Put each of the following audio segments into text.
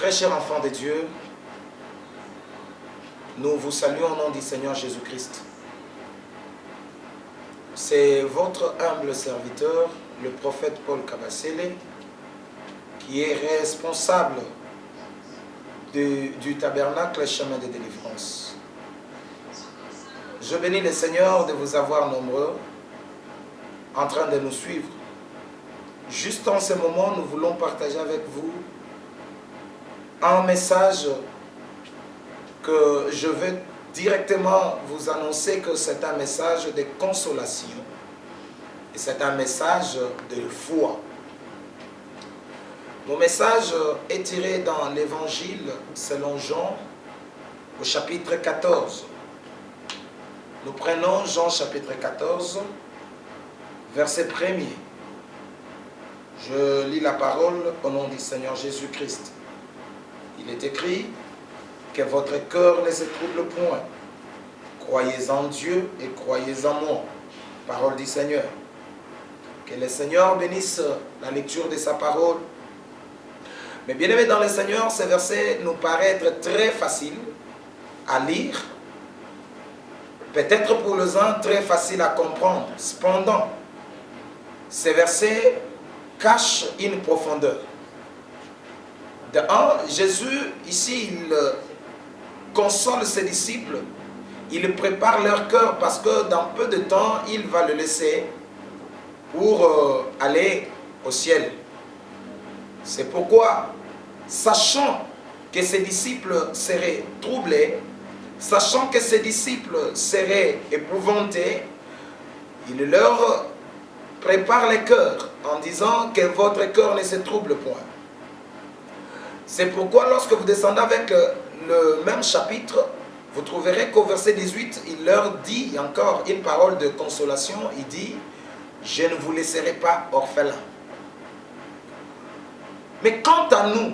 Très chers enfants de Dieu, nous vous saluons au nom du Seigneur Jésus-Christ. C'est votre humble serviteur, le prophète Paul Kabasele, qui est responsable du tabernacle Chemin de délivrance. Je bénis le Seigneur de vous avoir nombreux en train de nous suivre. Juste en ce moment, nous voulons partager avec vous un message que je veux directement vous annoncer que c'est un message de consolation et c'est un message de foi. Mon message est tiré dans l'évangile selon Jean au chapitre 14. Nous prenons Jean chapitre 14, verset 1er. Je lis la parole au nom du Seigneur Jésus-Christ. Il est écrit que votre cœur ne se trouble point. Croyez en Dieu et croyez en moi. Parole du Seigneur. Que le Seigneur bénisse la lecture de sa parole. Mais bien aimé dans le Seigneur, ce verset nous paraît être très facile à lire. Peut-être pour les uns très facile à comprendre. Cependant, ce verset cache une profondeur. De un, Jésus, ici, il console ses disciples, il prépare leur cœur parce que dans peu de temps, il va le laisser pour aller au ciel. C'est pourquoi, sachant que ses disciples seraient troublés, sachant que ses disciples seraient épouvantés, il leur prépare les cœurs en disant que votre cœur ne se trouble point. C'est pourquoi lorsque vous descendez avec le même chapitre, vous trouverez qu'au verset 18, il leur dit encore une parole de consolation. Il dit, je ne vous laisserai pas orphelins. Mais quant à nous,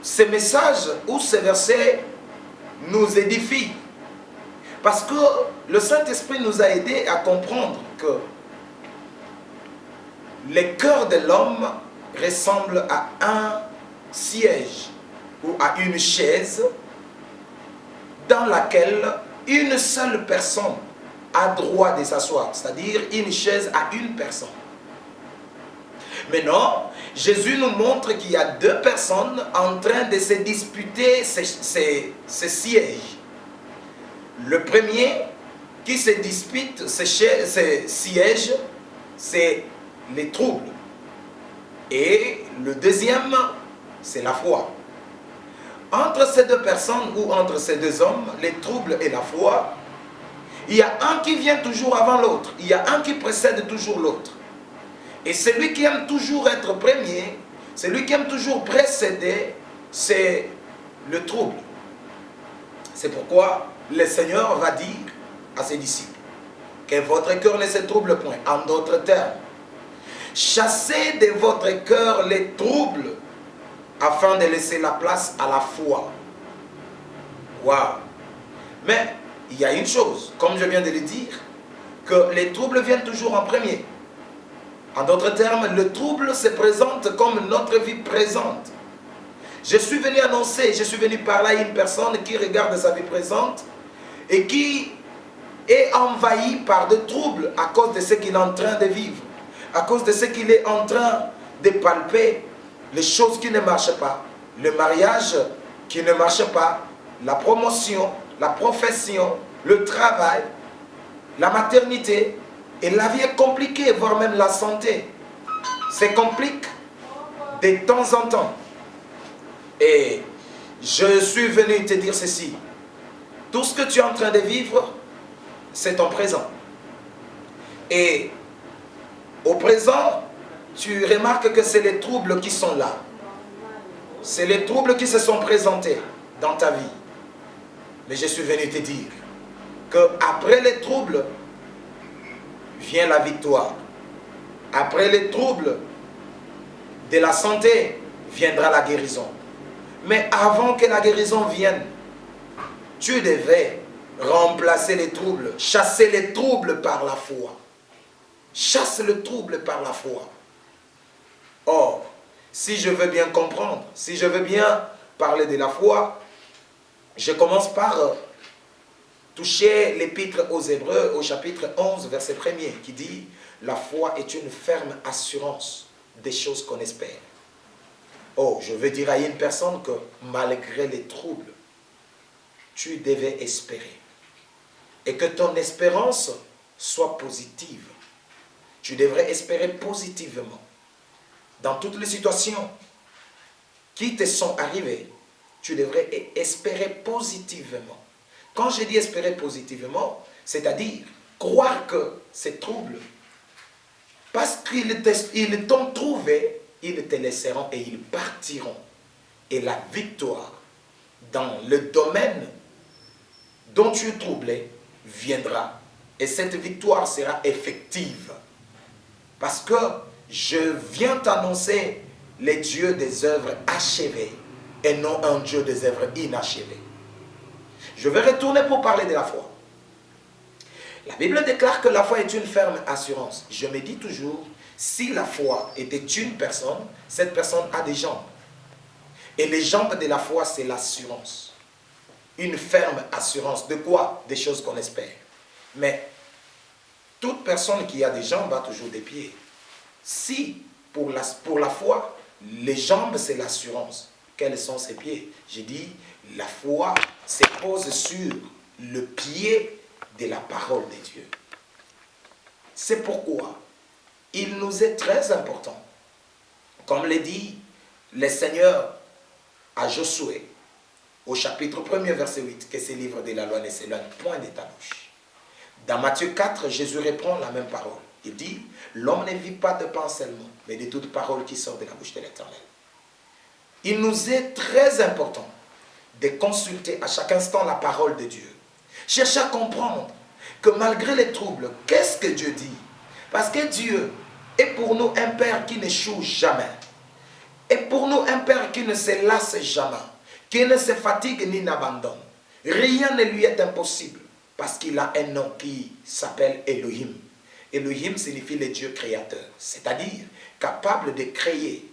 ce message ou ce verset nous édifie. Parce que le Saint-Esprit nous a aidés à comprendre que le cœur de l'homme ressemble à un siège ou à une chaise dans laquelle une seule personne a droit de s'asseoir, c'est-à-dire une chaise à une personne. Maintenant, Jésus nous montre qu'il y a deux personnes en train de se disputer ces sièges. Le premier qui se dispute ces sièges, c'est les troubles. Et le deuxième, c'est la foi. Entre ces deux personnes ou entre ces deux hommes, les troubles et la foi, il y a un qui vient toujours avant l'autre. Il y a un qui précède toujours l'autre. Et celui qui aime toujours être premier, celui qui aime toujours précéder, c'est le trouble. C'est pourquoi le Seigneur va dire à ses disciples que votre cœur ne se trouble point. En d'autres termes, chassez de votre cœur les troubles afin de laisser la place à la foi. Waouh! Mais il y a une chose, comme je viens de le dire, que les troubles viennent toujours en premier. En d'autres termes, le trouble se présente comme notre vie présente. Je suis venu annoncer, je suis venu parler à une personne qui regarde sa vie présente et qui est envahie par des troubles à cause de ce qu'il est en train de vivre, à cause de ce qu'il est en train de palper, les choses qui ne marchent pas, le mariage qui ne marche pas, la promotion, la profession, le travail, la maternité, et la vie est compliquée, voire même la santé. C'est compliqué de temps en temps. Et je suis venu te dire ceci. Tout ce que tu es en train de vivre, c'est ton présent. Et au présent, tu remarques que c'est les troubles qui sont là. C'est les troubles qui se sont présentés dans ta vie. Mais je suis venu te dire qu'après les troubles, vient la victoire. Après les troubles de la santé, viendra la guérison. Mais avant que la guérison vienne, tu devais remplacer les troubles, chasser les troubles par la foi. Chasse le trouble par la foi. Or, si je veux bien comprendre, si je veux bien parler de la foi, je commence par toucher l'épître aux Hébreux au chapitre 11, verset 1er, qui dit « La foi est une ferme assurance des choses qu'on espère. » Oh, je veux dire à une personne que malgré les troubles, tu devais espérer. Et que ton espérance soit positive. Tu devrais espérer positivement. Dans toutes les situations qui te sont arrivées, tu devrais espérer positivement. Quand je dis espérer positivement, c'est-à-dire croire que ces troubles, parce qu'ils t'ont trouvé, ils te laisseront et ils partiront. Et la victoire dans le domaine dont tu es troublé viendra. Et cette victoire sera effective. Parce que je viens t'annoncer les dieux des œuvres achevées et non un Dieu des œuvres inachevées. Je vais retourner pour parler de la foi. La Bible déclare que la foi est une ferme assurance. Je me dis toujours, si la foi était une personne, cette personne a des jambes. Et les jambes de la foi, c'est l'assurance. Une ferme assurance. De quoi? Des choses qu'on espère. Mais toute personne qui a des jambes a toujours des pieds. Si, pour la foi, les jambes, c'est l'assurance, quels sont ses pieds? J'ai dit, la foi se pose sur le pied de la parole de Dieu. C'est pourquoi il nous est très important, comme le dit le Seigneur à Josué, au chapitre 1er, verset 8, que ce livre de la loi ne s'éloigne point de ta bouche. Dans Matthieu 4, Jésus reprend la même parole. Il dit, l'homme ne vit pas de pain seulement, mais de toute parole qui sort de la bouche de l'Éternel. Il nous est très important de consulter à chaque instant la parole de Dieu. Chercher à comprendre que malgré les troubles, qu'est-ce que Dieu dit? Parce que Dieu est pour nous un Père qui n'échoue jamais. Et pour nous un Père qui ne se lasse jamais, qui ne se fatigue ni n'abandonne. Rien ne lui est impossible parce qu'il a un nom qui s'appelle Elohim. Elohim signifie le Dieu créateur, c'est-à-dire capable de créer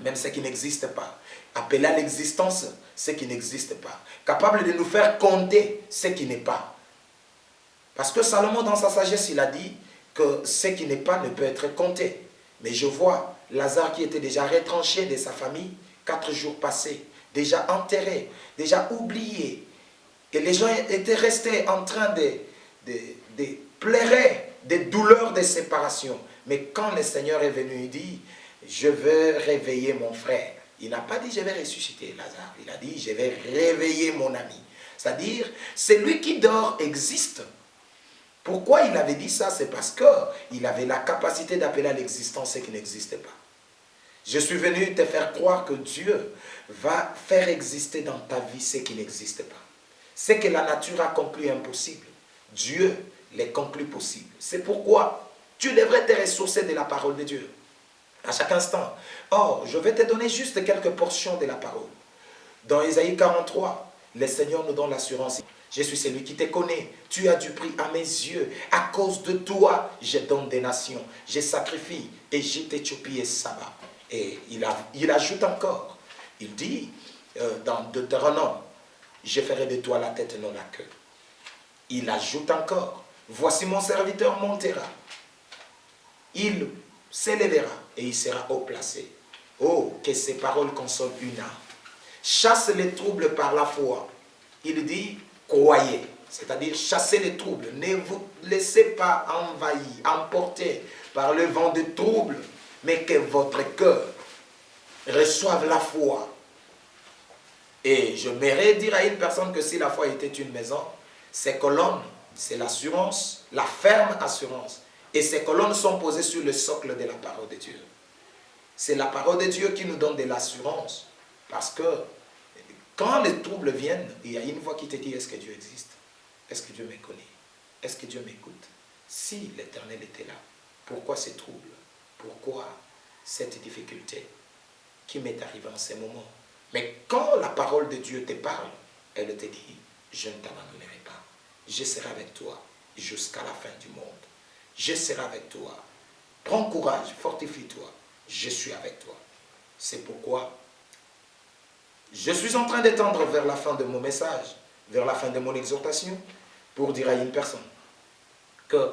même ce qui n'existe pas. Appeler à l'existence ce qui n'existe pas. Capable de nous faire compter ce qui n'est pas. Parce que Salomon, dans sa sagesse, il a dit que ce qui n'est pas ne peut être compté. Mais je vois Lazare qui était déjà retranché de sa famille, 4 jours passés, déjà enterré, déjà oublié. Et les gens étaient restés en train de pleurer des douleurs de séparation. Mais quand le Seigneur est venu, il dit, je veux réveiller mon frère. Il n'a pas dit, je vais ressusciter Lazare. Il a dit, je vais réveiller mon ami. C'est-à-dire, celui qui dort existe. Pourquoi il avait dit ça? C'est parce qu'il avait la capacité d'appeler à l'existence ce qui n'existe pas. Je suis venu te faire croire que Dieu va faire exister dans ta vie ce qui n'existe pas. Ce que la nature a conclu impossible, Dieu les conclut possible. C'est pourquoi tu devrais te ressourcer de la parole de Dieu. À chaque instant. Or, je vais te donner juste quelques portions de la parole. Dans Ésaïe 43, le Seigneur nous donne l'assurance. Je suis celui qui te connaît. Tu as du prix à mes yeux. À cause de toi, je donne des nations. Je sacrifie Égypte, Éthiopie et Saba. Et il ajoute encore. Il dit dans Deutéronome, je ferai de toi la tête, non la queue. Il ajoute encore, voici mon serviteur montera. Il s'élèvera et il sera haut placé. Oh, que ces paroles consolent une âme. Chasse les troubles par la foi. Il dit, croyez. C'est-à-dire, chassez les troubles. Ne vous laissez pas envahir, emporter par le vent de troubles, mais que votre cœur reçoive la foi. Et je m'aimerais dire à une personne que si la foi était une maison, ces colonnes, c'est l'assurance, la ferme assurance. Et ces colonnes sont posées sur le socle de la parole de Dieu. C'est la parole de Dieu qui nous donne de l'assurance. Parce que quand les troubles viennent, il y a une voix qui te dit, est-ce que Dieu existe? Est-ce que Dieu me connaît? Est-ce que Dieu m'écoute? Si l'Éternel était là, pourquoi ces troubles? Pourquoi cette difficulté qui m'est arrivée en ces moments? Mais quand la parole de Dieu te parle, elle te dit, je ne t'abandonnerai pas. Je serai avec toi jusqu'à la fin du monde. Je serai avec toi. Prends courage, fortifie-toi. Je suis avec toi. C'est pourquoi je suis en train d'étendre vers la fin de mon message, vers la fin de mon exhortation, pour dire à une personne que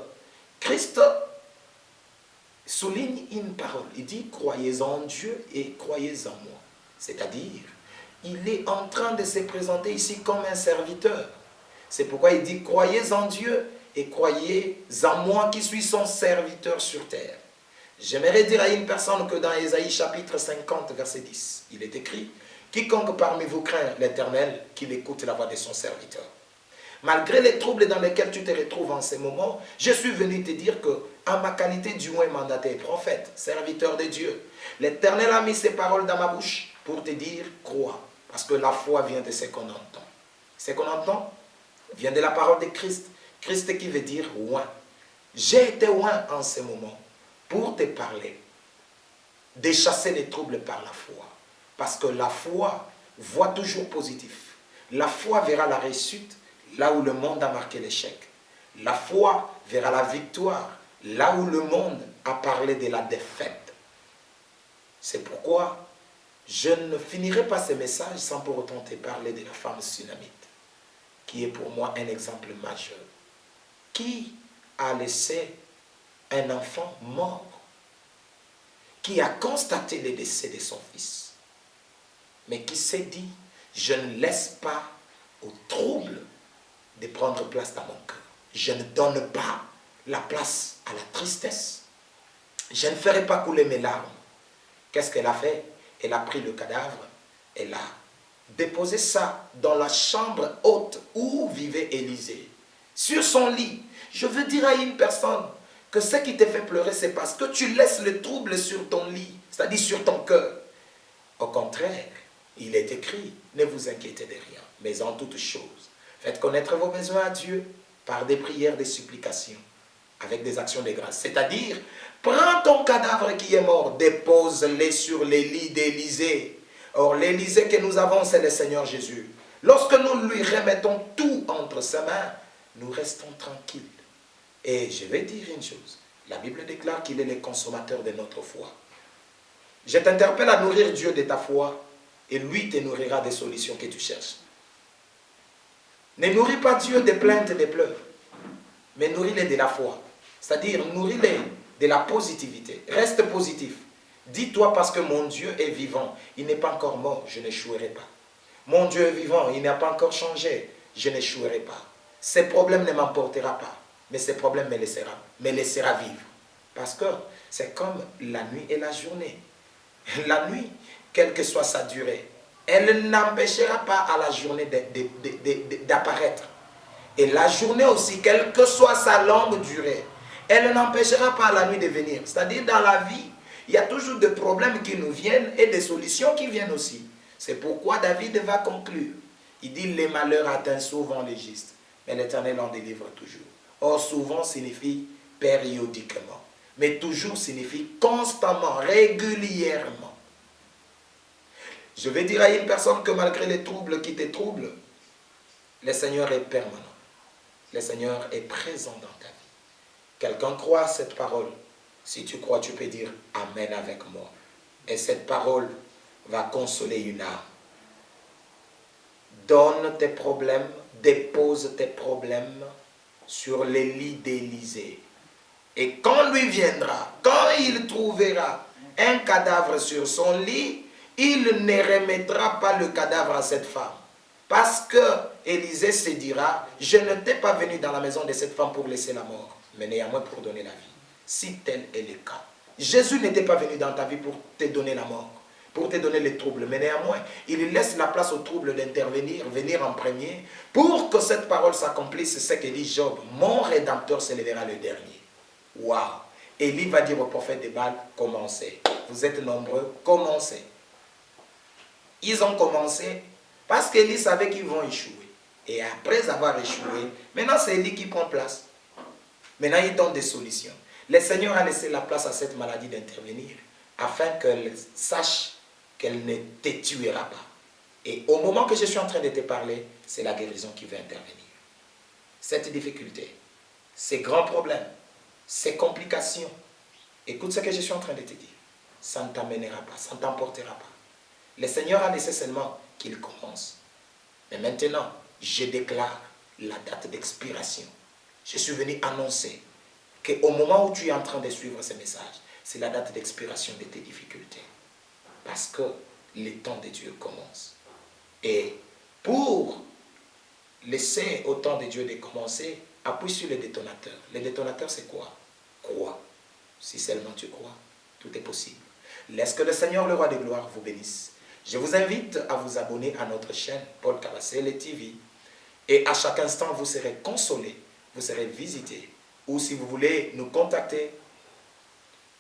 Christ souligne une parole. Il dit, croyez en Dieu et croyez en moi. C'est-à-dire, il est en train de se présenter ici comme un serviteur. C'est pourquoi il dit, croyez en Dieu et croyez en moi qui suis son serviteur sur terre. J'aimerais dire à une personne que dans Ésaïe chapitre 50, verset 10, il est écrit, quiconque parmi vous craint l'Éternel, qu'il écoute la voix de son serviteur. Malgré les troubles dans lesquels tu te retrouves en ces moments, je suis venu te dire que, en ma qualité du moins mandaté prophète, serviteur de Dieu, l'Éternel a mis ses paroles dans ma bouche pour te dire, crois. Parce que la foi vient de ce qu'on entend. Ce qu'on entend vient de la parole de Christ. Christ qui veut dire oint. J'ai été oint en ce moment pour te parler, de chasser les troubles par la foi. Parce que la foi voit toujours positif. La foi verra la réussite là où le monde a marqué l'échec. La foi verra la victoire là où le monde a parlé de la défaite. C'est pourquoi je ne finirai pas ce message sans pour autant te parler de la femme sunamite, qui est pour moi un exemple majeur, qui a laissé un enfant mort, qui a constaté le décès de son fils, mais qui s'est dit, je ne laisse pas au trouble de prendre place dans mon cœur. Je ne donne pas la place à la tristesse. Je ne ferai pas couler mes larmes. Qu'est-ce qu'elle a fait? Elle a pris le cadavre, elle a déposé ça dans la chambre haute où vivait Élisée, sur son lit. Je veux dire à une personne que ce qui te fait pleurer, c'est parce que tu laisses le trouble sur ton lit, c'est-à-dire sur ton cœur. Au contraire, il est écrit, ne vous inquiétez de rien, mais en toutes choses, faites connaître vos besoins à Dieu par des prières, des supplications, avec des actions de grâce. C'est-à-dire, prends ton cadavre qui est mort, dépose-le sur les lits d'Élisée. Or, l'Élisée que nous avons, c'est le Seigneur Jésus. Lorsque nous lui remettons tout entre ses mains, nous restons tranquilles. Et je vais dire une chose, la Bible déclare qu'il est le consommateur de notre foi. Je t'interpelle à nourrir Dieu de ta foi, et lui te nourrira des solutions que tu cherches. Ne nourris pas Dieu des plaintes et des pleurs, mais nourris-les de la foi. C'est-à-dire, nourris-les de la positivité. Reste positif. Dis-toi, parce que mon Dieu est vivant, il n'est pas encore mort, je n'échouerai pas. Mon Dieu est vivant, il n'a pas encore changé, je n'échouerai pas. Ces problèmes ne m'emportera pas, mais ces problèmes me laissera vivre. Parce que c'est comme la nuit et la journée. La nuit, quelle que soit sa durée, elle n'empêchera pas à la journée d'apparaître. Et la journée aussi, quelle que soit sa longue durée, elle n'empêchera pas la nuit de venir. C'est-à-dire, dans la vie, il y a toujours des problèmes qui nous viennent et des solutions qui viennent aussi. C'est pourquoi David va conclure. Il dit, les malheurs atteignent souvent les justes, mais l'Éternel en délivre toujours. Or, souvent signifie périodiquement, mais toujours signifie constamment, régulièrement. Je vais dire à une personne que malgré les troubles qui te troublent, le Seigneur est permanent. Le Seigneur est présent dans ta vie. Quelqu'un croit à cette parole. Si tu crois, tu peux dire Amen avec moi. Et cette parole va consoler une âme. Donne tes problèmes, dépose tes problèmes sur les lits d'Élisée. Et quand lui viendra, quand il trouvera un cadavre sur son lit, il ne remettra pas le cadavre à cette femme. Parce que Élisée se dira, je ne t'ai pas venu dans la maison de cette femme pour laisser la mort, mais néanmoins pour donner la vie. Si tel est le cas. Jésus n'était pas venu dans ta vie pour te donner la mort, pour te donner les troubles, mais néanmoins, il laisse la place aux troubles d'intervenir, venir en premier, pour que cette parole s'accomplisse, c'est ce que dit Job, mon Rédempteur s'élèvera le dernier. Waouh! Élie va dire au prophète de Baal, commencez. Vous êtes nombreux, commencez. Ils ont commencé parce qu'Élie savait qu'ils vont échouer. Et après avoir échoué, maintenant c'est Élie qui prend place. Maintenant il donne des solutions. Le Seigneur a laissé la place à cette maladie d'intervenir afin qu'elle sache qu'elle ne te tuera pas. Et au moment que je suis en train de te parler, c'est la guérison qui va intervenir. Cette difficulté, ces grands problèmes, ces complications, écoute ce que je suis en train de te dire. ça ne t'amènera pas, ça ne t'emportera pas. Le Seigneur a laissé seulement qu'il commence. Mais maintenant, je déclare la date d'expiration. Je suis venu annoncer qu'au moment où tu es en train de suivre ce message, c'est la date d'expiration de tes difficultés. Parce que le temps de Dieu commence. Et pour laisser au temps de Dieu de commencer, appuie sur le détonateur. Le détonateur, c'est quoi? Crois. Si seulement tu crois, tout est possible. Laisse que le Seigneur, le roi de gloire, vous bénisse. Je vous invite à vous abonner à notre chaîne Paul Kabasele TV. Et à chaque instant, vous serez consolés, vous serez visités. Ou si vous voulez nous contacter,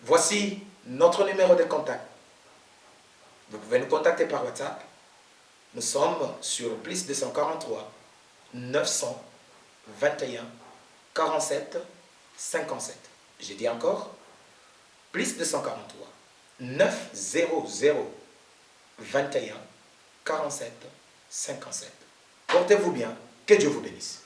voici notre numéro de contact. Vous pouvez nous contacter par WhatsApp. Nous sommes sur plus 243 921 47 57. Je dis encore, plus 243 900 21 47 57. Portez-vous bien, que Dieu vous bénisse.